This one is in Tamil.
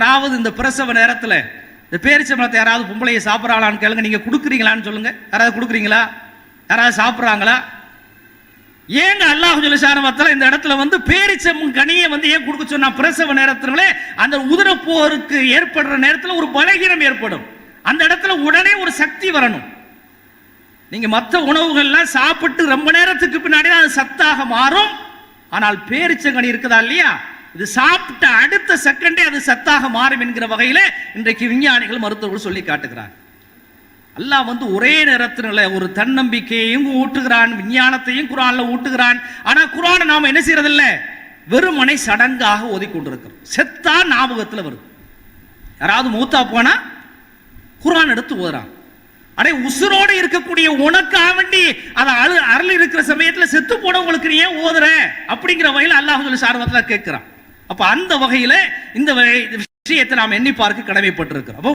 யாராவது இந்த பிரசவ நேரத்தில் இந்த பேரிச்சம்பழத்தை யாராவது பொம்பளையை சாப்பிட்றாங்களான்னு கேளுங்க. நீங்க கொடுக்குறீங்களான்னு சொல்லுங்க. யாராவது கொடுக்குறீங்களா? யாராவது சாப்பிட்றாங்களா? ஏங்க அல்லாஹ் ஜல்லஷானஹு இந்த இடத்துல பேரிச்சம் கனியை ஏன் கொடுக்க சொன்னா? பிரசவ நேரத்திலே அந்த உதிரப்போருக்கு ஏற்படுற நேரத்தில் ஒரு பலகீனம் ஏற்படும். அந்த இடத்துல உடனே ஒரு சக்தி வரணும். நீங்க மற்ற உணவுகள்லாம் சாப்பிட்டு ரொம்ப நேரத்துக்கு பின்னாடி அது சத்தாக மாறும். ஆனால் பேரிச்சங்கனி இருக்குதா இல்லையா, இது சாப்பிட்ட அடுத்த செகண்டே அது சத்தாக மாறும் என்கிற வகையில் இன்றைக்கு விஞ்ஞானிகள் மருத்துவர்கள் சொல்லி காட்டுகிறார். அல்லாஹ் ஒரே நேரத்தில் ஒரு தன்னம்பிக்கையையும் ஊட்டுகிறான், விஞ்ஞானத்தையும் குர்ஆன்ல ஊட்டுகிறான். ஆனா குர்ஆனை நாம என்ன செய்யறதில்ல, வெறுமனை சடங்காக ஓதிக்கொண்டிருக்கிறோம். செத்தா ஞாபகத்தில் வருது. யாராவது மூத்தா போனா குர்ஆன் எடுத்து ஓதுறான். அடே, உசுரோடு இருக்கக்கூடிய உனக்காக வேண்டி அதை அருள் இருக்கிற சமயத்தில் செத்து போனவங்களுக்கு நீ ஏன் ஓதுற அப்படிங்கிற வகையில் அல்லாஹ் ஜல்லஷானஹு கேட்கிறான். அப்ப அந்த வகையில இந்த விஷயத்தை நாம் எண்ணி பார்க்க கடமைப்பட்டிருக்கிறோம்.